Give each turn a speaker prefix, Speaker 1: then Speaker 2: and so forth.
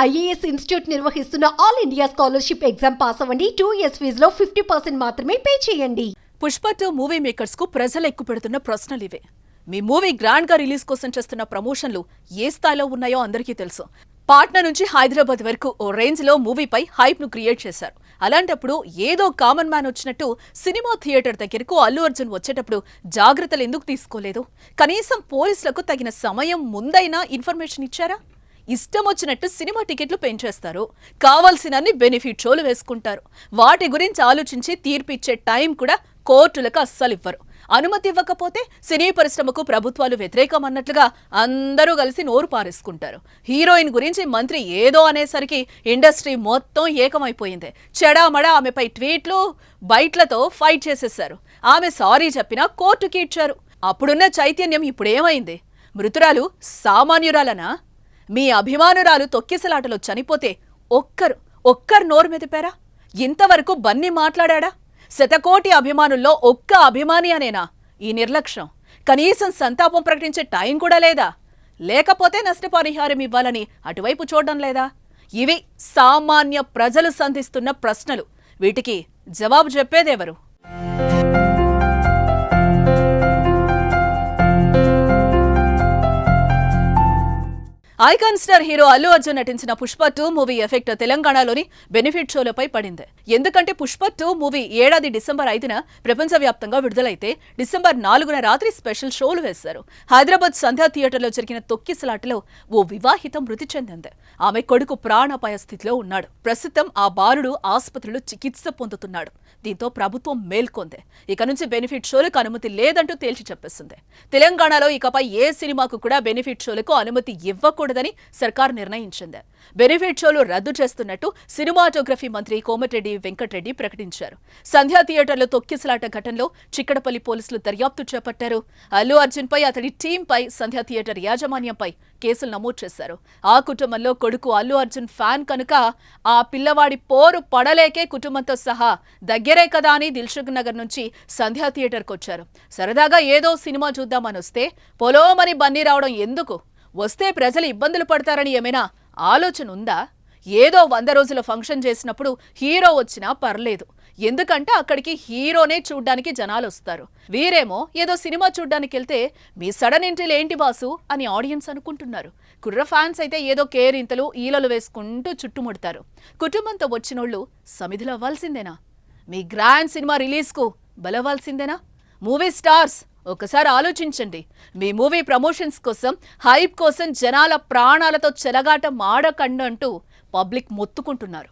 Speaker 1: IAS institute నిర్వహిస్తున్న all India scholarship exam pass అవ్వండి. 2 years ఫీజులో 50% మాత్రమే పే చేయండి.
Speaker 2: పుష్ప 2 మూవీ మేకర్స్ కు ప్రజలు ఎక్కుపెడుతున్న ప్రశ్నలు ఇవే. మీ మూవీ గ్రాండ్ గా రిలీజ్ కోసం చేస్తున్న ప్రమోషన్లు ఏ స్థాయిలో ఉన్నాయో అందరికీ తెలుసు. పాట్నా నుంచి హైదరాబాద్ వరకు ఓ రేంజ్ లో మూవీపై హైప్ ను క్రియేట్ చేశారు. అలాంటప్పుడు ఏదో కామన్ మ్యాన్ వచ్చినట్టు సినిమా థియేటర్ దగ్గరకు అల్లు అర్జున్ వచ్చేటప్పుడు జాగ్రత్తలు ఎందుకు తీసుకోలేదు? కనీసం పోలీసులకు తగిన సమయం ముందైనా ఇన్ఫర్మేషన్ ఇచ్చారా? ఇష్టం వచ్చినట్టు సినిమా టికెట్లు పెంచేస్తారు, కావాల్సినన్ని బెనిఫిట్ షోలు వేసుకుంటారు. వాటి గురించి ఆలోచించి తీర్పు ఇచ్చే టైం కూడా కోర్టులకు అస్సలు ఇవ్వరు. అనుమతి ఇవ్వకపోతే సినీ పరిశ్రమకు ప్రభుత్వాలు వ్యతిరేకం అన్నట్లుగా అందరూ కలిసి నోరు పారేసుకుంటారు. హీరోయిన్ గురించి మంత్రి ఏదో అనేసరికి ఇండస్ట్రీ మొత్తం ఏకమైపోయింది. చెడామడా ఆమెపై ట్వీట్లు బైట్లతో ఫైట్ చేసేశారు. ఆమె సారీ చెప్పినా కోర్టుకి ఇచ్చారు. అప్పుడున్న చైతన్యం ఇప్పుడేమైంది? మృతురాలు సామాన్యురాలనా? మీ అభిమానురాలు తొక్కిసలాటలో చనిపోతే ఒక్కరు నోరు మెదిపారా? ఇంతవరకు బన్నీ మాట్లాడా? శతకోటి అభిమానుల్లో ఒక్క అభిమాని అనేనా ఈ నిర్లక్ష్యం? కనీసం సంతాపం ప్రకటించే టైం కూడా లేదా? లేకపోతే నష్టపరిహారం ఇవ్వాలని అటువైపు చూడడం లేదా? ఇవి సామాన్య ప్రజలు సంధిస్తున్న ప్రశ్నలు. వీటికి జవాబు చెప్పేదెవరు? Icon star hero Allu Arjun నటించిన పుష్ప 2 మూవీ ఎఫెక్ట్ తెలంగాణలోని బెనిఫిట్ షోలపై పడింది. ఎందుకంటే పుష్ప 2 మూవీ ఏడాది డిసెంబర్ 5న ప్రపంచవ్యాప్తంగా విడుదలైతే డిసెంబర్ 4న రాత్రి స్పెషల్ షోలు వేశారు. హైదరాబాద్ సంధ్యా థియేటర్లో జరిగిన తొక్కిసలాటలో ఓ వివాహిత మృతి చెందింది. ఆమె కొడుకు ప్రాణాపాయ స్థితిలో ఉన్నాడు. ప్రస్తుతం ఆ బాలుడు ఆసుపత్రిలో చికిత్స పొందుతున్నాడు. దీంతో ప్రభుత్వం మేల్కొంది. ఇక నుంచి బెనిఫిట్ షోలకు అనుమతి లేదంటూ తేల్చి చెప్పేసింది. తెలంగాణలో ఇకపై ఏ సినిమాకు కూడా బెనిఫిట్ షోలకు అనుమతి ఇవ్వకూడదని సర్కార్ నిర్ణయించింది. బెనిఫిట్ షోలు రద్దు చేస్తున్నట్టు సినిమాటోగ్రఫీ మంత్రి కోమటిరెడ్డి వెంకటరెడ్డి ప్రకటించారు. సంధ్యా థియేటర్లో తొక్కిసలాట ఘటనలో చిక్కడపల్లి పోలీసులు దర్యాప్తు చేపట్టారు. అల్లు అర్జున్ పై, అతడి టీంపై, సంధ్యా థియేటర్ యాజమాన్యంపై కేసులు నమోదు చేశారు. ఆ కుటుంబంలో కొడుకు అల్లు అర్జున్ ఫ్యాన్ కనుక ఆ పిల్లవాడి పోరు పడలేకే కుటుంబంతో సహా దగ్గరే కదా అని దిల్సుఖ్ నగర్ నుంచి సంధ్యా థియేటర్కి వచ్చారు. సరదాగా ఏదో సినిమా చూద్దామని వస్తే పొలోమని బన్నీ రావడం ఎందుకు? వస్తే ప్రజలు ఇబ్బందులు పడతారని ఏమైనా ఆలోచన ఉందా? ఏదో 100 రోజుల ఫంక్షన్ చేసినప్పుడు హీరో వచ్చినా పర్లేదు, ఎందుకంటే అక్కడికి హీరోనే చూడ్డానికి జనాలు వస్తారు. వీరేమో ఏదో సినిమా చూడ్డానికి వెళ్తే మీ సడన్ ఎంట్రీలు ఏంటి బాసు అని ఆడియన్స్ అనుకుంటున్నారు. కుర్ర ఫ్యాన్స్ అయితే ఏదో కేరింతలు ఈలలు వేసుకుంటూ చుట్టుముడతారు. కుటుంబంతో వచ్చినోళ్ళు సమిధులు అవ్వాల్సిందేనా? మీ గ్రాండ్ సినిమా రిలీజ్కు బలవ్వాల్సిందేనా? మూవీ స్టార్స్ ఒకసారి ఆలోచించండి. మీ మూవీ ప్రమోషన్స్ కోసం, హైప్ కోసం జనాల ప్రాణాలతో చెలగాట మాడకండంటూ పబ్లిక్ మొత్తుకుంటున్నారు.